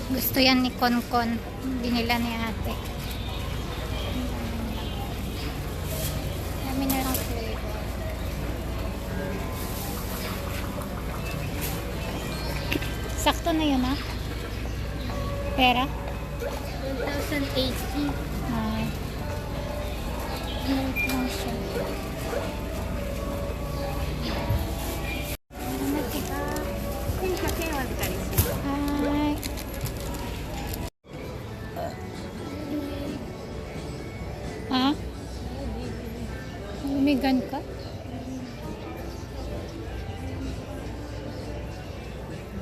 Gusto yan ni Konkon. Binila ni ate. Dami na lang flavor. Sakto na yun, ha? Pera? 1,080. Ay. Light lang siya. Ano kita? 1,100円お預かりします。 Ay. Ha? Lumigan ka?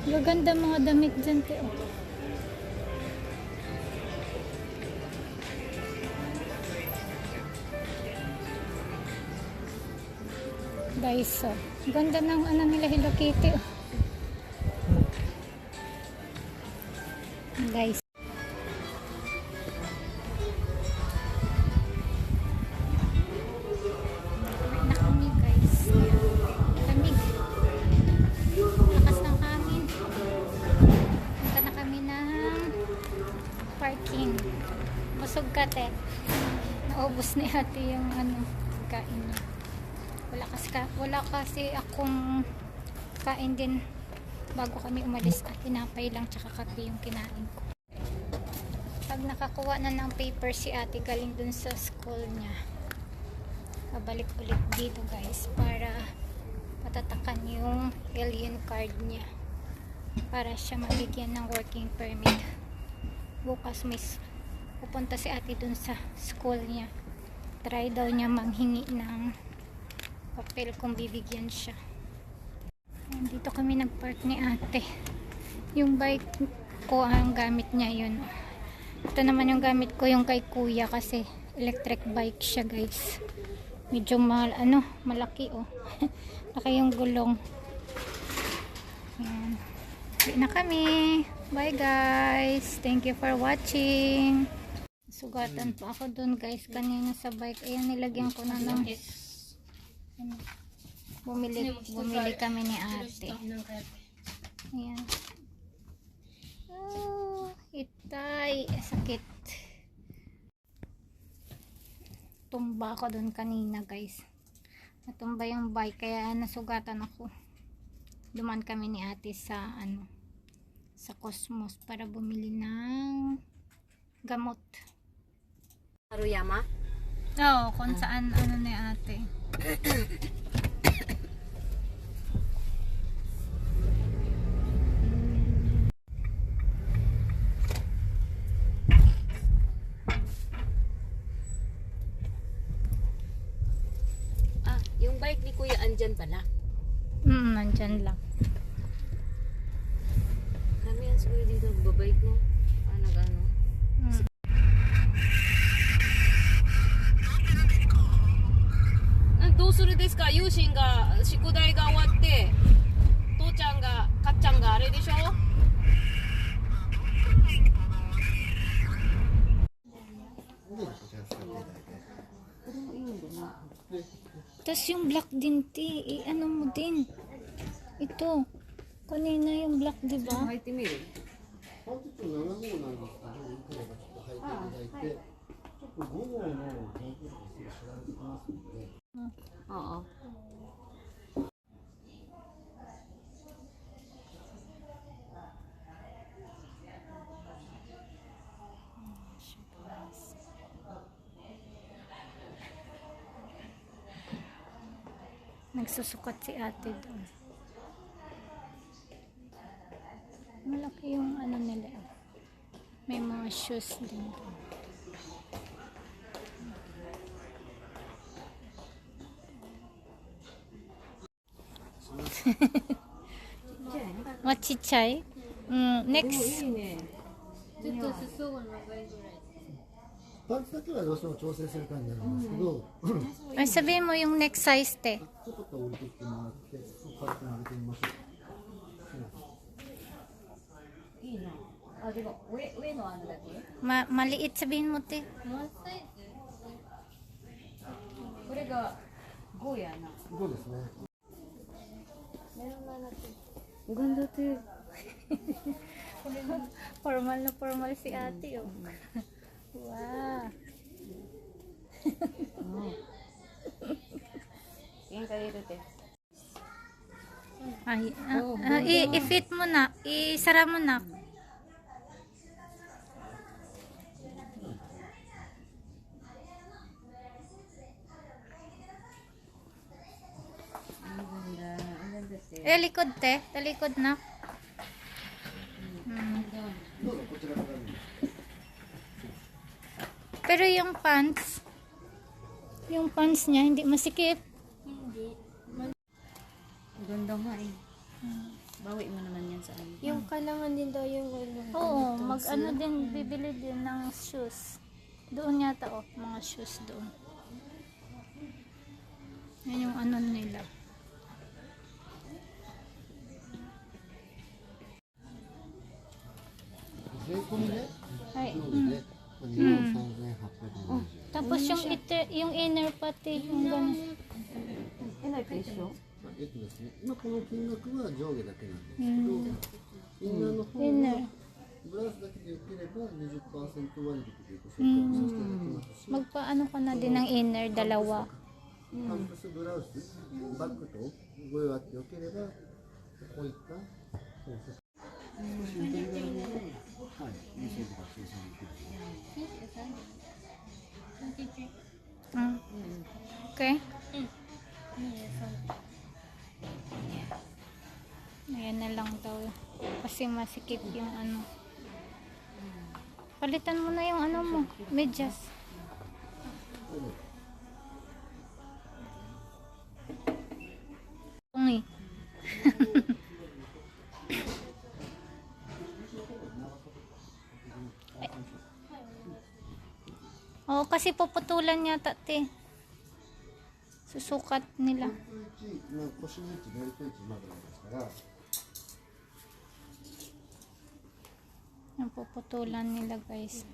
Gaganda mga damit dyan, te. Oh. Daiso. Ganda ng ano nila, Hello Kitty. Oh. Daiso. Na kami, guys. Lamig. Lakas ng hangin. Punta na kami ng parking. Busog ka, te. Naubos ni ate yung ano, kain niya. Wala kasi akong kain din bago kami umalis. Tinapay lang tsaka kape yung kinain ko. Pag nakakuha na ng paper si ate galing dun sa school niya, babalik ulit dito, guys, para patatakan yung alien card niya para siya mabigyan ng working permit. Bukas may pupunta si ate dun sa school niya. Try daw niya manghingi ng papel kung bibigyan siya. Dito kami nagpark ni ate. Yung bike ko ang gamit niya yun. Ito naman yung gamit ko, yung kay kuya, kasi electric bike siya, guys. Medyo malaki, oh. Laki yung gulong. Ayan. Uwi na kami. Bye, guys. Thank you for watching. Sugatan pa ako dun, guys, kanina sa bike. Ayan, nilagyan ko na ng bumili kami ni ate. Ayan. Oh, itay, sakit. Tumba ako dun kanina, guys. Natumba yung bike kaya nasugatan ako. Duman kami ni ate sa sa Cosmos para bumili ng gamot. Haruyama? Oo, kung saan ni ate. Yung bike ni Kuya andyan pala. Nandyan lang. Kami yan siguro dito babike mo. Nag-ano. どうするですか？友心が宿題が終わって父ちゃんがかっちゃんがあれでしょ。 Tapos yung black din, ano mo din. Ito. Kanina yung black, di ba? 履いてみる。本日7号なんですけど、いくらかちょっと履いていただいて、ちょっと5号のホームページですぐ調べてきますので。ああ。Nagsusukat si ate doon. Malaki yung nila. May mga shoes din doon. What chichay? Next. いいね。ちょっと裾が長いぐらい。パンツだけはどうしても調整する感じになるんですけど、Ay, sabihin mo yung next size, te. ちょっと降りてきてもらって、軽く上げてみましょう。いいな。あ、でも上のだけ？ Maliit, sabihin mo, te. ワンサイズ？これが5やな。5ですね。ウガンダって。Formal na formal si ate, oh. Wow. Tingin ka dito, te. Ay, i-fit mo na. Isara mo na. Likod, te. Talikod na. Hmm. どうぞこちらから見て Pero yung pants niya, hindi masikip. Ganda nga eh. Bawi mo naman yan sa amin. Yung kailangan din daw yung ano. Oo, mag-ano din, bibili din ng shoes. Doon yata, oh, mga shoes doon. Yan yung ano nila.税込みで Ay, そうで2万3870円 tapos yung inner pati, yung gano'n. えないと一緒ですね、今この金額は上下だけなんですけど、インナーの方インナーはブラウスだけでよければ 20% 割引というご紹介をさせていただきますし、 Magpaano ka na din ng inner, dalawa. パンプス、ブラウス、バッグとご用あってよければ、こういった少しゆとりがあるものを、はい、メッセージが生産できる。 Okay? Ayan na lang daw. Kasi masikip yung ano. Palitan mo na yung ano mo. Medyas. Tungi. Oo, kasi puputulan yata, te. Susukat nila. 腰の位置、ベルト位置までですから、 Ang puputulan nila, guys.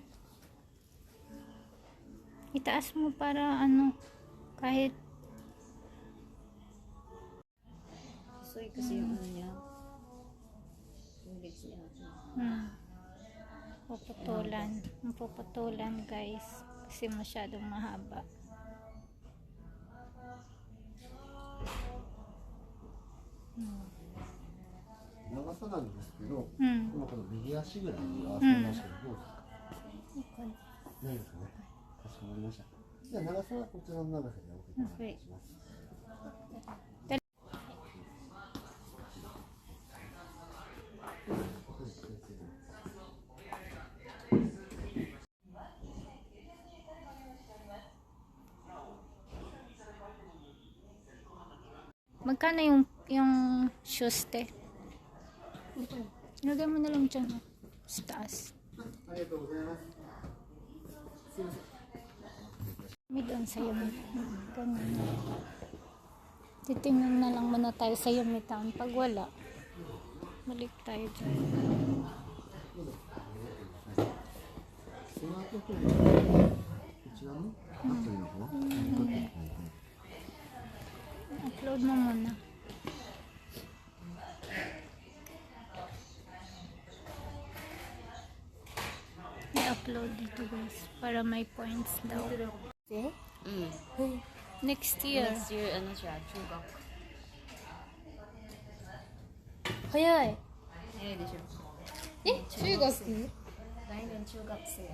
Itaas mo para ano, kahit Soy kasi yung ano niya. Yung legs niya. puputulan. Ang puputulan, guys. Kasi masyadong mahaba. 長さなんですけど、 Hmm. 今この右足ぐらいに合わせましたけど、どうですか？ないですかね。かしこまりました。じゃあ長さはこちらの長さでお願いします。Magkano yung shoes, te? Lagay mo na lang dyan, oh. Sa taas. ありがとうございます。すみません。 May doon sa Yumi. Ganyan. Titingnan na lang muna tayo sa Yumi Town. Pag wala, balik tayo dyan. スマートフォンのこちらのアプリの方、Upload mo muna. I-upload dito, guys. Para may points daw. Next year. Next year, ano siya, chugak. 早い。早いでしょ。中学？来年中学生。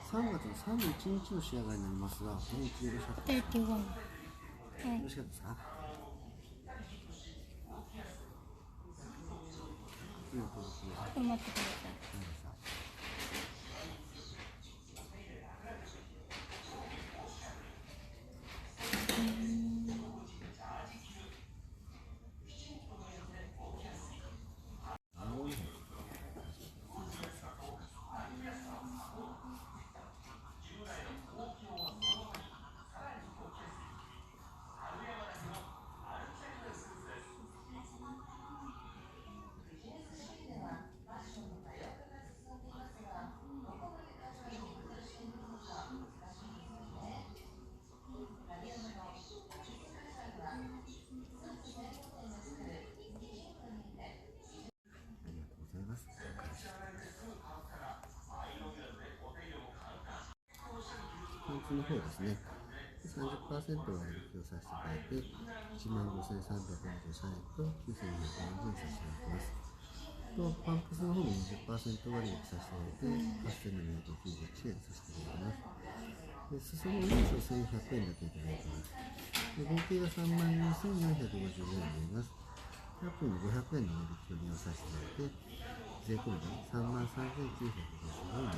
3月の31日の仕上がりになりますが、このうちでよろしかったですか？ 31. よろしかったですか？ありがとうございます。 Pumatay ka. の方ですね。30% 割引をさせていただいて、15,343円と9,240円差し上げます。と、パンプスの方も20% 割引させていただいて、8,791円させていただきます。で、裾野の印象1,100円だけいただいてます。で、合計が32,450円になります。100分で500円の割引を利用させていただいて、税込みで33,950円になり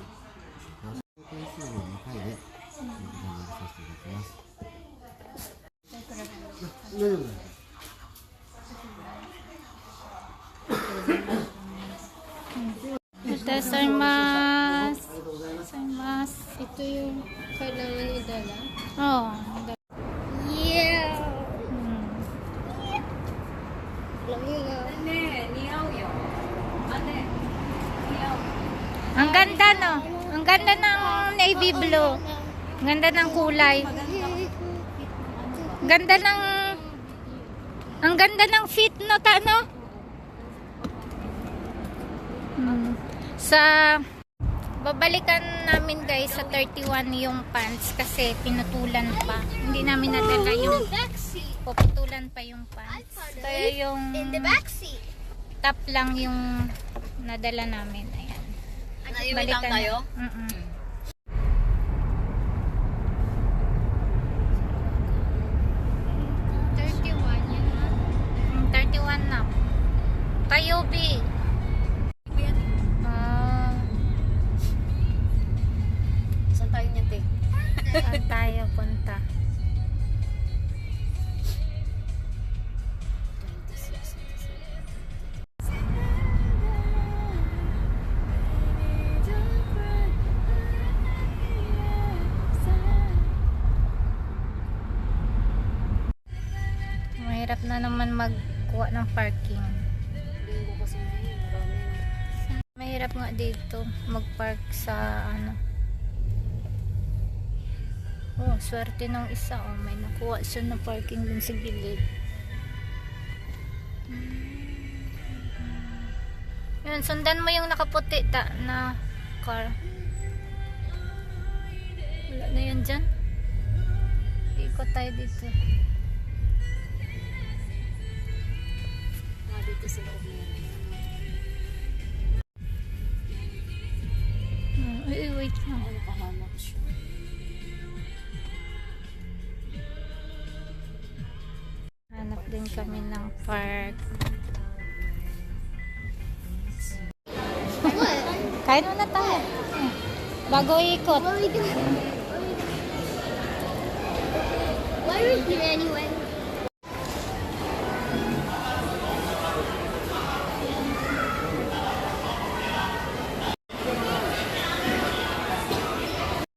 ます。回数を2回で頑張りさせていただきます。大丈夫です。Ito, sarmas. Sarmas. Ito yung kailangan idala. Oh. Yeah! Hmm. Alam niyo nga. ねえ似合うよあね似合う Ang ganda, no? Ang ganda ng navy blue. Ang ganda ng kulay. Ang ganda ng fit, no, Tano? Babalikan namin guys sa 31 yung pants kasi pinutulan pa. Hindi namin nadala yung puputulan pa yung pants. Kaya yung In the backseat. top lang yung nadala namin. Ayan. Naiwi lang tayo? Mm-mm. Mm, 31 na. Tayo, B. saan tayo niya te? Saan tayo punta? 26. Mahirap na naman magkuha ng parking. Linggo kasi marami na Mahirap nga dito magpark sa ano. Oh, swerte ng isa. Oh, may nakuha siya na parking dun sa gilid. Yun, sundan mo yung nakaputi na car. Wala na yun dyan. Ikot tayo dito. dito sa loob na yan Ay, wait lang. nakahanap siya Hanap din kami ng park. Kain muna tayo. Bago ikot. Why are we here anyway?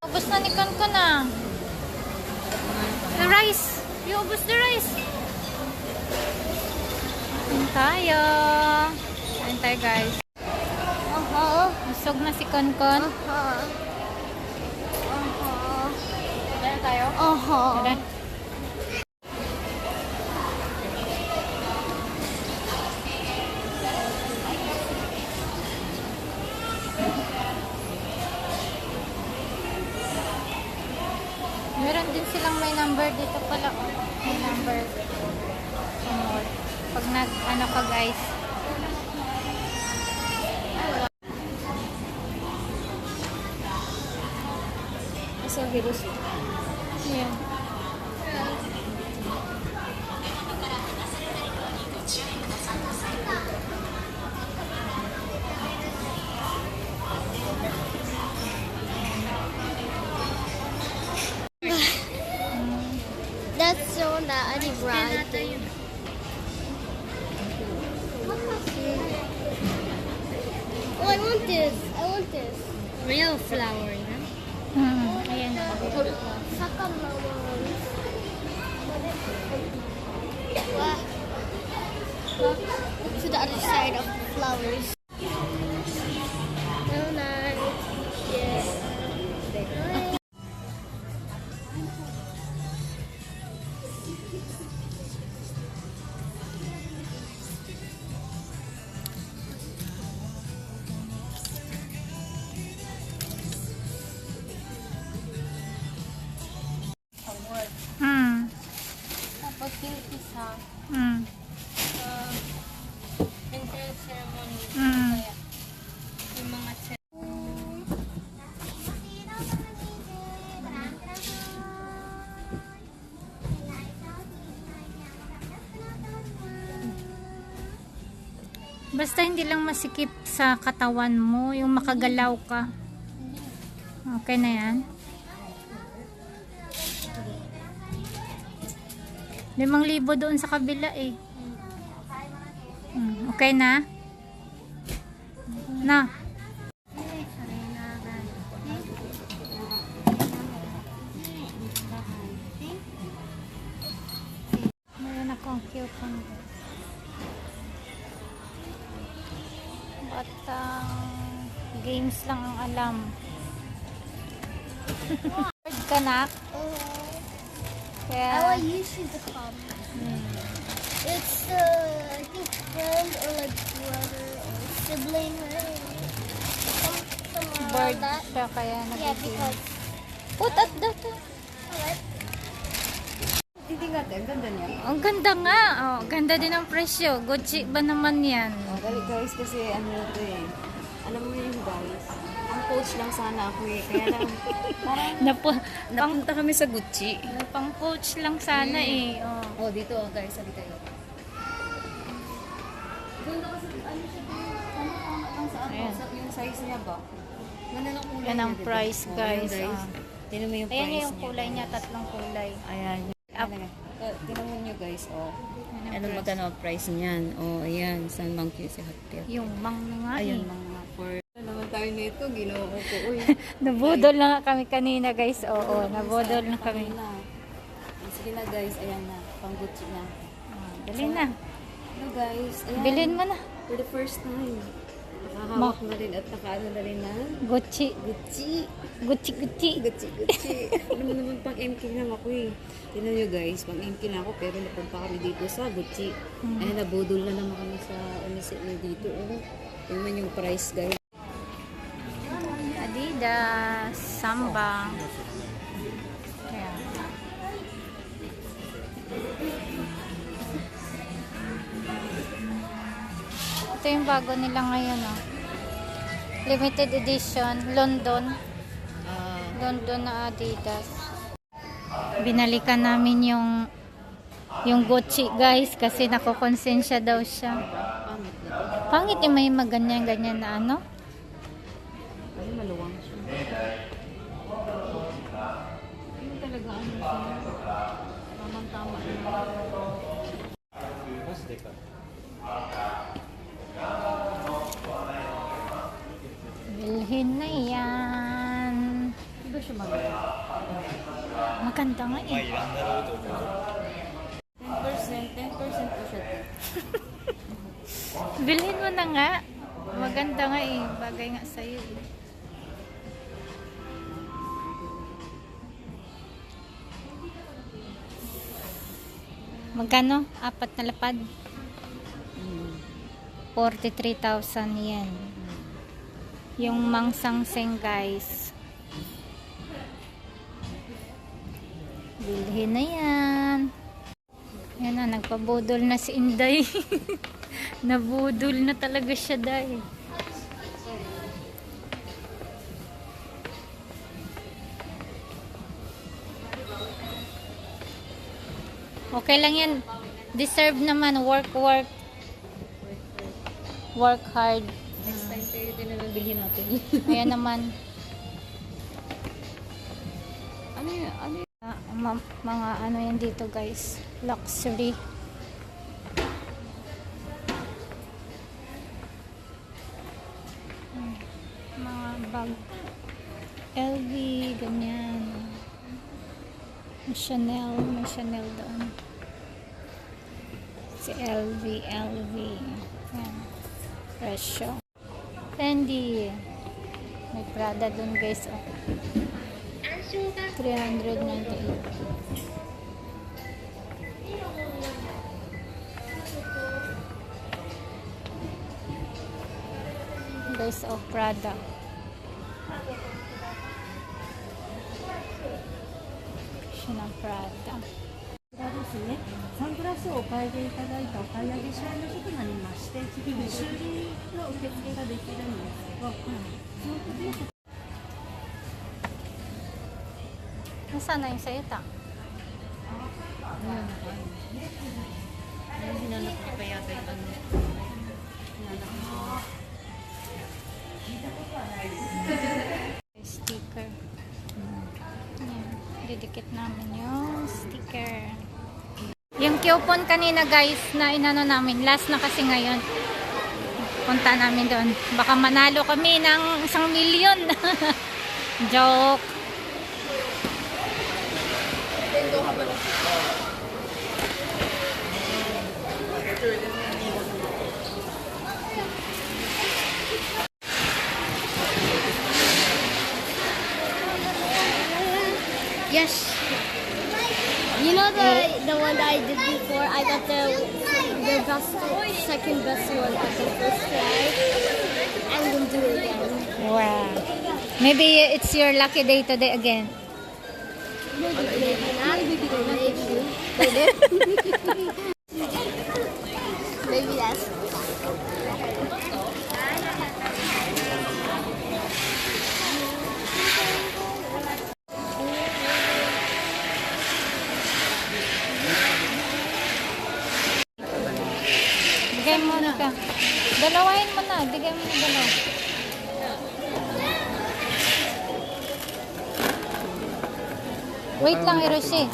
Ubus na ni Kanko na. The rice. Yung ubus the rice. Kain tayo. Kain tayo guys. Busog na si Konkon. meron tayo? Tara. Meron din silang may number dito pala. Oh. May number. Pag nag-ano ka guys. Sa virus Ayan. That's the one that I did right there. Oh, I want this. I want this. real flower yan Ayan. Saka flowers. Wow. To the other side of the flowers. So nice. Yeah. Pinky sa Mm. entrance ceremony. Mm. Kaya, yung mga Basta hindi lang masikip sa katawan mo, yung makagalaw ka. Okay na yan. 5,000 doon sa kabila eh. Okay na? Na. Mayroon akong cucumber. Games lang ang alam. Word ka na? Kaya, How I usually become. It's I think friend or like brother or sibling, right? Somewhere bird around that. siya kaya Yeah, nagiging. because Put at that. what? Titingnan, ang ganda niya. Ang ganda nga. Oh, ganda din ang presyo. Gucci ba naman yan? Oh, dali guys, kasi ano ito eh. Alam mo yun guys, ang coach lang sana ako eh. Kaya lang, parang napunta kami sa Gucci. Pang coach lang sana eh. Oh. Oh, dito guys, sabi tayo. Ganda kasi, ano siya tama lang sa ano, Ayan. yung size niya ba? Ganda ng kulay Yan ang niya, diba? price, Oh, guys. ayan, Ah. Tingnan mo yung Ayan price yung kulay niya, 3 kulay. Ayan. Up. Tingnan mo nyo guys, oh. Yan ang Ano price. magkano ang price niyan? Oh, ayan. San Bang Q si Hotpil. Yung mang na nga Ayun, eh. mga for... Ano naman tayo nito? Ginawa ko po. Uy. Nabudol na nga kami kanina guys. Oo, nabudol na kami. Sige na guys, ayan na. Pang Gucci na. Ah, dali na. Hello guys, ayan. Bilhin mo na. For the first time. Nakahawak na rin at nakaano na rin na. Gucci. Gucci. Gucci, Gucci. Gucci, Gucci. Ano mo naman pang MK lang ako eh. Tignan nyo guys, pang MK na ako pero napunta kami dito sa Gucci. Ayan, nabudol na naman kami sa umisit na dito. Oh. Tingnan yung price guys. Adidas. Samba. Kaya. Ito yung bago nila ngayon oh. Limited edition. London. London na Adidas. Binalikan namin yung Gucci guys kasi nakokonsensya daw siya. Pangit yung may maganyan-ganyan na ano. Ay, maluwang siya. Ano talaga ano siya? Tamang-tama lang. Bilhin na yan. Hindi ba siya maganda? Maganda nga eh. 10% po siya. Bilhin mo na nga. Maganda nga eh. Bagay nga sa'yo eh. Magkano? 4 na lapad? 43,000 yen. Yung mangsangseng guys. Bilhin na yan. Yan na, nagpabudol na si Inday. Nabudol na talaga siya dahil. Okay lang yan. Deserve naman. Work hard. Next time kayo din naman bilhin natin. Ayan naman. Ano yun? Ano yun? Mga ano yan dito guys. Luxury. Mga bag. LV, ganyan. Chanel, may Chanel doon. Si LV. Yan. Presyo. Fendi. May Prada doon guys. Oh. 398. Guys of Prada. Siya ng Prada. Prada siya? Saan ka お買い上げいただいたお買い上げ証明書となりまして、次に修理の受付ができるんですけど、その時に Nasaan na yung sayata? Hinanap niya pa yata yung ano. Sticker. Ayan. Didikit namin yung sticker. Yung coupon kanina guys na inano namin. Last na kasi ngayon. Punta namin doon. Baka manalo kami ng 1,000,000. Joke. Yes. You know the one that I did before? I got the best, second best one at the first try. I'm gonna do it again. Wow. Maybe it's your lucky day today again. Maybe not. Maybe. Maybe that's. Bigay mo na ka. Dalawahin mo na. Bigay mo na dalawa. Wait lang, Hiroshi.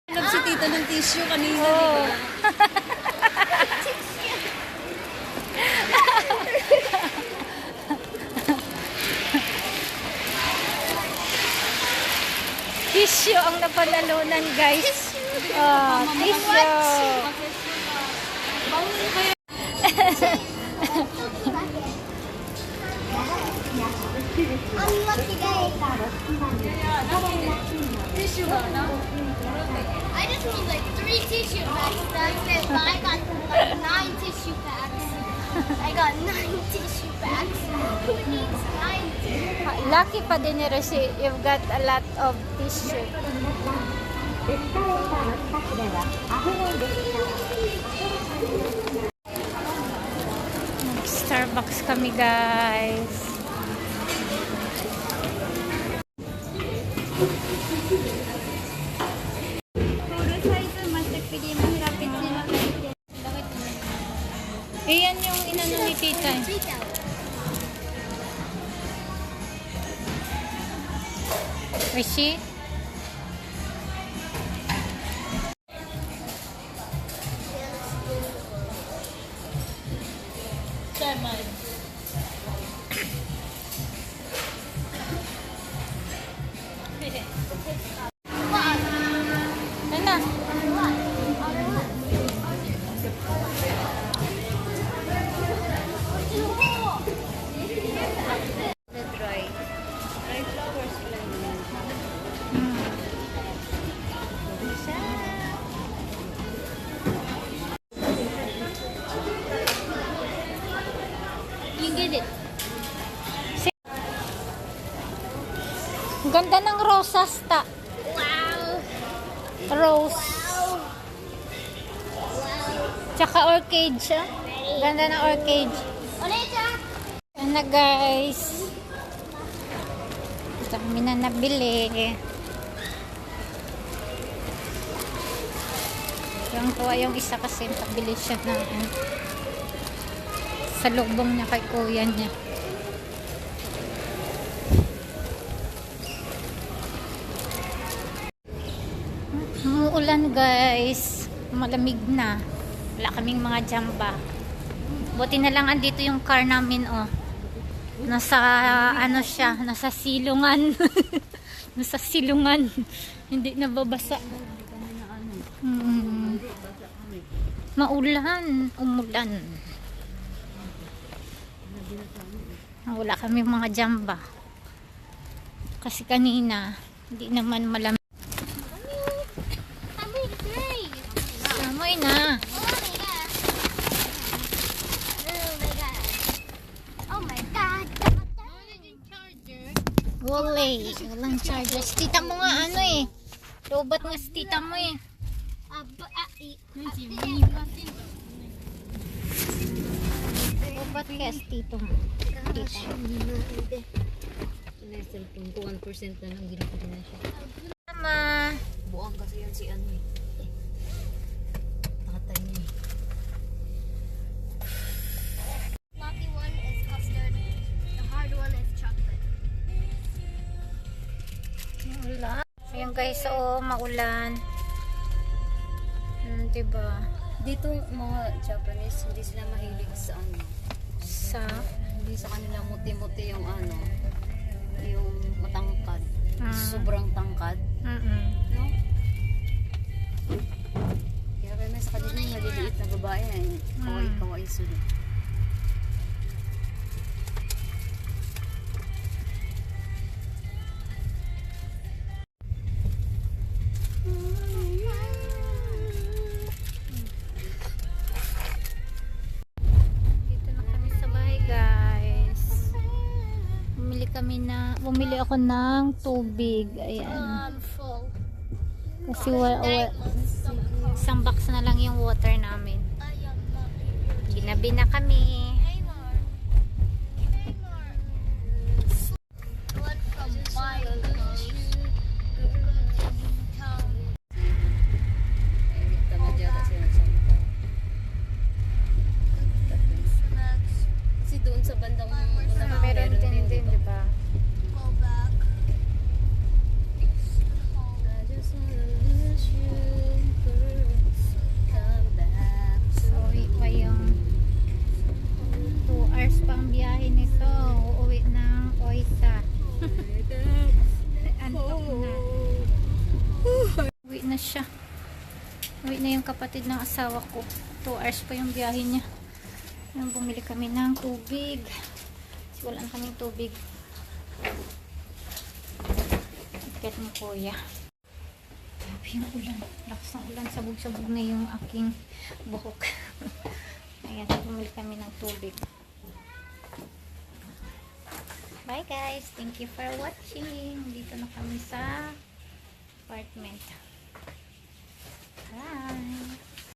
Hanap si tita ng tissue kanina. Oh. Tissue ang napanalunan, guys. Oh, tissue. Unlucky day. I just need like 3 tissue packs. That's it. But I got like 9 tissue packs. I got 9 tissue packs. Who needs 9 tissue packs? Lucky pa din, Hiroshi. You've got a lot of tissue. Starbucks kami, guys. Iyan yung inano ni tita. Rishi? Ano na? Dry flowers lang. You get it. Ang ganda ng rosas ta. Wow. Rose. Tsaka orchid siya. Ganda ng orchid. Onita. Yan na, guys. Ito kami na nabili. Yung tuwa yung isa kasi pabili siya na sa lubong niya kay kuya niya. Umuulan, guys. Malamig na. Wala kaming mga jamba. Buti na lang andito yung car namin, oh. Nasa, ano siya, nasa silungan. Nasa silungan. Hindi nababasa. Maulan. Umulan. Wala kami mga jamba. Kasi kanina, hindi naman malamig. Amoy na. Oh my god. Walang charger. Si tita mo nga ano eh. Lobat nga si tita mo eh. Lobat kaya si tito mo. Tita. Ano yung cellphone ko, 1% na lang ginagawa na siya. Mama. Buang kasi yan si ano eh. Tatay niya eh. Fluffy one is custard. The hard one is chocolate. Maulan. Ayun guys, oo, maulan. Diba? Dito mga Japanese, hindi sila mahilig sa ano. Sa Hindi sa kanila muti-muti yung ano. Yung matangkad. Mm. Sobrang tangkad. No? Kaya may sa kanila yung maliliit na babae. Kawaii sila. Dito na kami sa bahay guys. Bumili ako ng tubig. Ayan. Full. Kasi isang box na lang yung water namin. Ginabi na kami. One from Bible. Tamad yata sila sa mukha. Kasi doon sa bandang Meron din, diba? Go back. I just wanna lose you, girl. Come back. So, pa yung 2 hours pa ang biyahe nito. Uuwi ng Oita. Antok na. Uwi na siya. Uwi na yung kapatid ng asawa ko. 2 hours pa yung biyahe niya. Nang bumili kami ng tubig. Kasi wala na kaming tubig. Ikat mo kuya. Grabe yung ulan. Lakas ng ulan. Sabog-sabog na yung aking buhok. Ayan, bumili kami ng tubig. Bye guys. Thank you for watching. Dito na kami sa apartment. Bye.